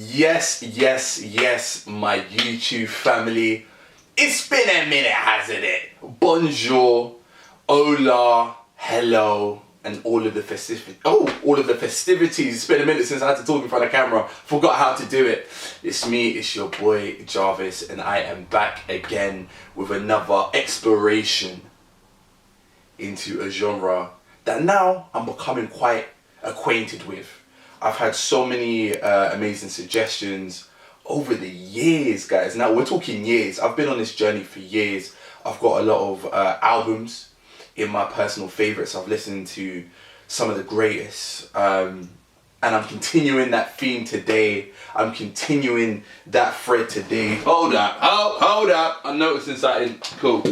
Yes, my YouTube family. It's been a minute, hasn't it? Bonjour, hola, hello, and all of the festivities. It's been a minute since I had to talk in front of camera. Forgot how to do it. It's me, it's your boy Jarvis, and I am back again with another exploration into a genre that now I'm becoming quite acquainted with. I've had so many amazing suggestions over the years, guys. Now we're talking years. I've been on this journey for years. I've got a lot of albums in my personal favorites. I've listened to some of the greatest, and I'm continuing that theme today. I'm continuing that thread today. Hold up. I'm noticing something cool.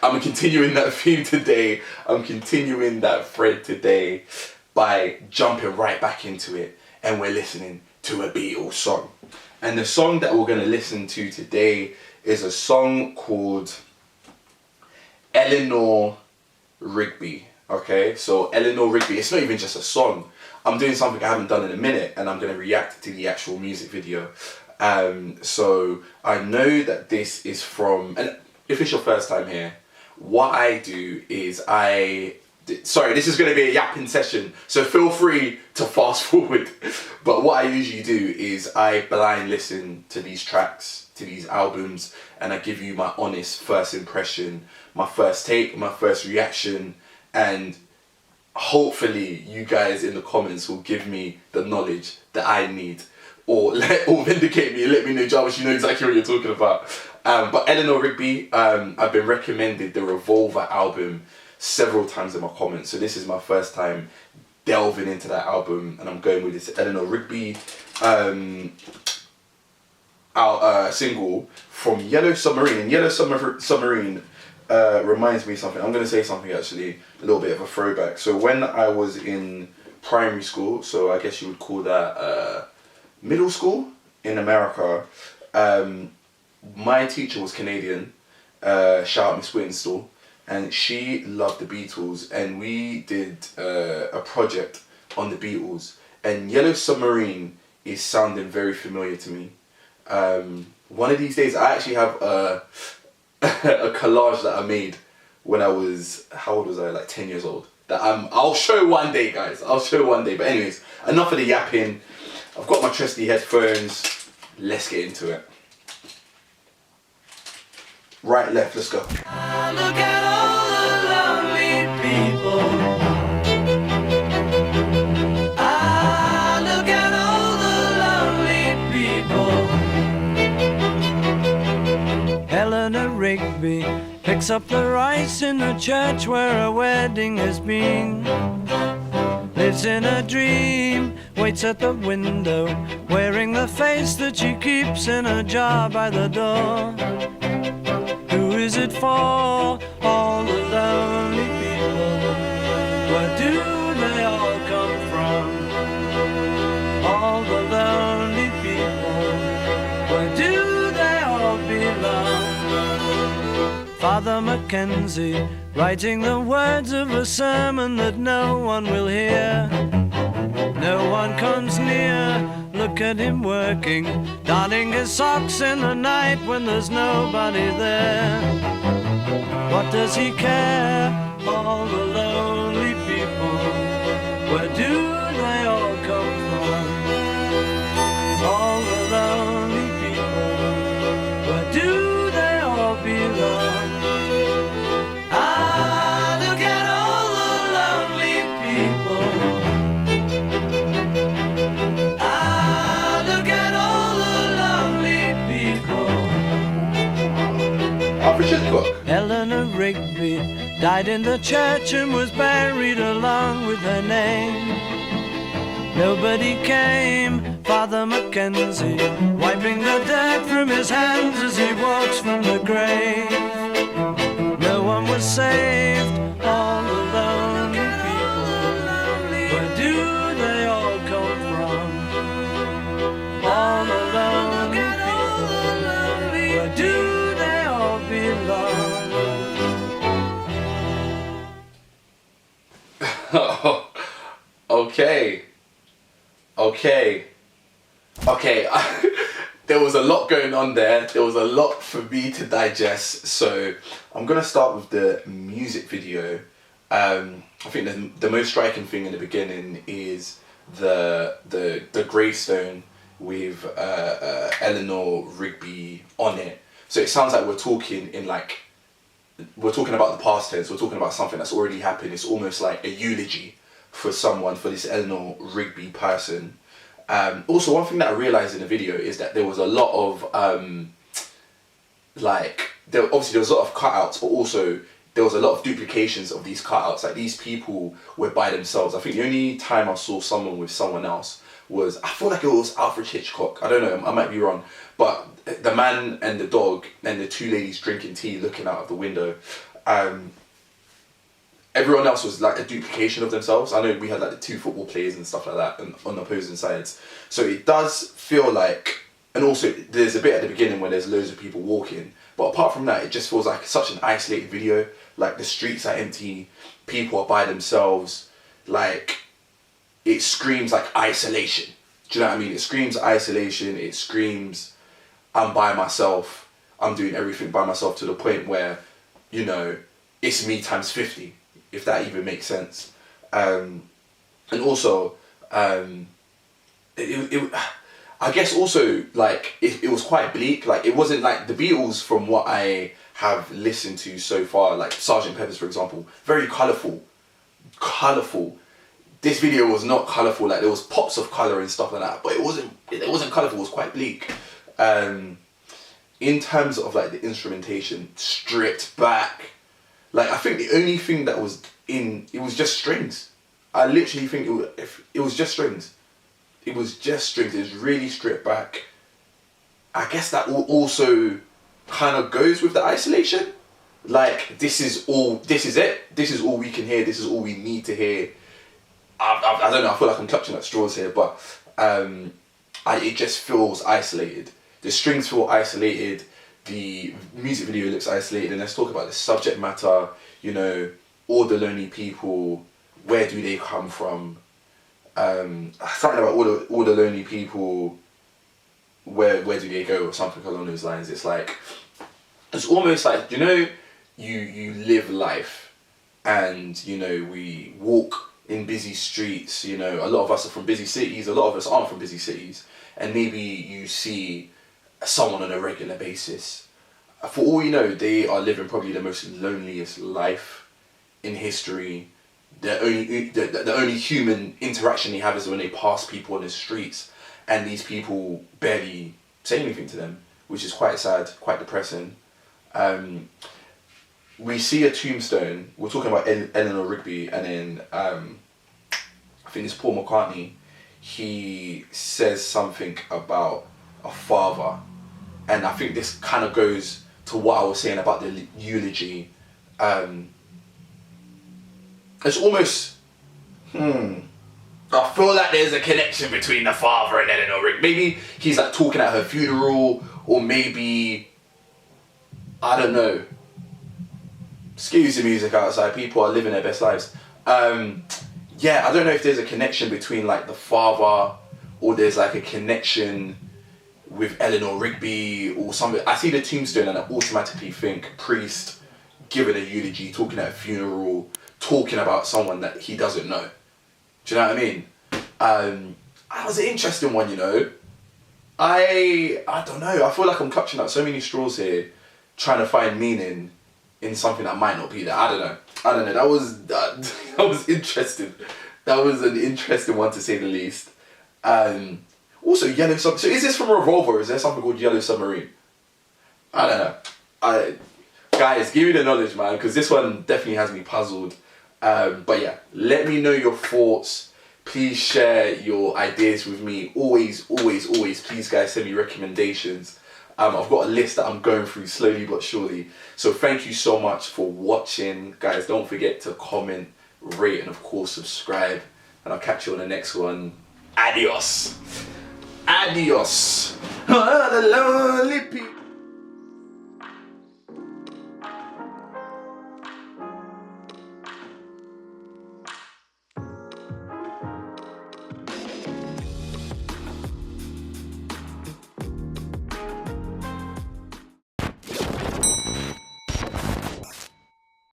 I'm continuing that theme today. I'm continuing that thread today by jumping right back into it, and we're listening to a Beatles song. And the song that we're going to listen to today is a song called Eleanor Rigby. Okay, so Eleanor Rigby, it's not even just a song. I'm doing something I haven't done in a minute, and I'm going to react to the actual music video. So I know that this is from, and if it's your first time here, what I do is this is going to be a yapping session, so feel free to fast forward. But what I usually do is I blind listen to these tracks, to these albums, and I give you my honest first impression, my first take, my first reaction, and hopefully you guys in the comments will give me the knowledge that I need, or vindicate me and let me know, Jarvis, you know exactly what you're talking about. But Eleanor Rigby, I've been recommended the Revolver album several times in my comments, so this is my first time delving into that album, and I'm going with this Eleanor Rigby single from Yellow Submarine. And Yellow Submarine reminds me of something. I'm going to say something actually, a little bit of a throwback. So when I was in primary school, so I guess you would call that middle school in America, my teacher was Canadian, shout out Miss Whittenstall, and she loved the Beatles, and we did a project on the Beatles, and Yellow Submarine is sounding very familiar to me. One of these days, I actually have a collage that I made when I was, how old was I, like 10 years old, that I'll show one day, guys, I'll show one day. But anyways, enough of the yapping. I've got my trusty headphones, let's get into it. Right, left, let's go. Look at all the lonely people. Look at all the lonely people. Eleanor Rigby picks up the rice in the church where a wedding has been. Lives in a dream, waits at the window, wearing the face that she keeps in a jar by the door. Who is it for? All the lonely people. Where do they all come from? All the lonely people. Where do they all belong? Father Mackenzie, writing the words of a sermon that no one will hear. No one comes near. Look at him working, darning his socks in the night when there's nobody there. What does he care? All the lonely people. Where do they all come from? All the lonely people. Where do they all belong? Look at all the lonely people. Eleanor Rigby died in the church and was buried along with her name. Nobody came. Father Mackenzie wiping the dirt from his hands as he walks from the grave. No one was saved. All the lonely people. Where do they all come from? All the lonely people. Where do they all belong? Okay. Okay, there was a lot going on there. There was a lot for me to digest. So I'm gonna start with the music video. I think the most striking thing in the beginning is the gravestone with Eleanor Rigby on it. So it sounds like we're talking about the past tense. We're talking about something that's already happened. It's almost like a eulogy for someone, for this Eleanor Rigby person. Also, one thing that I realised in the video is that there was a lot of there was a lot of cutouts, but also there was a lot of duplications of these cutouts. Like, these people were by themselves. I think the only time I saw someone with someone else was, I feel like it was Alfred Hitchcock. I don't know, I might be wrong, but the man and the dog and the two ladies drinking tea looking out of the window. Everyone else was like a duplication of themselves. I know we had like the two football players and stuff like that on opposing sides. So it does feel like, and also there's a bit at the beginning where there's loads of people walking. But apart from that, it just feels like such an isolated video. Like, the streets are empty, people are by themselves. Like, it screams like isolation. Do you know what I mean? It screams isolation. It screams, I'm by myself. I'm doing everything by myself, to the point where, you know, it's me times 50. If that even makes sense. And also, I guess also, like, it was quite bleak. Like, it wasn't like the Beatles, from what I have listened to so far, like Sgt. Pepper's, for example, very colourful. This video was not colourful. Like, there was pops of colour and stuff like that, but it wasn't colourful. It was quite bleak. In terms of like the instrumentation, stripped back. Like, I think the only thing that was it was just strings. I literally think it was just strings. It was just strings. It was really stripped back. I guess that also kind of goes with the isolation. Like, this is it. This is all we can hear. This is all we need to hear. I don't know, I feel like I'm clutching at straws here, but it just feels isolated. The strings feel isolated. The music video looks isolated, and let's talk about the subject matter. You know, all the lonely people. Where do they come from? Something about all the lonely people. Where do they go, or something along those lines. It's like, it's almost like, you know, you live life, and you know, we walk in busy streets. You know, a lot of us are from busy cities. A lot of us aren't from busy cities, and maybe you see someone on a regular basis. For all you know, they are living probably the most loneliest life in history. The only human interaction they have is when they pass people on the streets, and these people barely say anything to them, which is quite sad, quite depressing. We see a tombstone. We're talking about Eleanor Rigby, and then I think it's Paul McCartney. He says something about a father. And I think this kind of goes to what I was saying about the eulogy. It's almost, I feel like there's a connection between the father and Eleanor Rigby. Maybe he's like talking at her funeral, or maybe, I don't know. Excuse the music outside, people are living their best lives. Yeah, I don't know if there's a connection between like the father, or there's like a connection with Eleanor Rigby or something. I see the tombstone and I automatically think priest giving a eulogy, talking at a funeral, talking about someone that he doesn't know. Do you know what I mean? That was an interesting one, you know. I don't know. I feel like I'm clutching at so many straws here, trying to find meaning in something that might not be there. I don't know. That was interesting. That was an interesting one, to say the least. Also, Yellow Submarine. So is this from Revolver? Is there something called Yellow Submarine? I don't know. Guys, give me the knowledge, man, because this one definitely has me puzzled. But yeah, let me know your thoughts. Please share your ideas with me. Always, please, guys, send me recommendations. I've got a list that I'm going through slowly but surely. So thank you so much for watching. Guys, don't forget to comment, rate, and of course subscribe. And I'll catch you on the next one. Adios. Adios. The lonely people.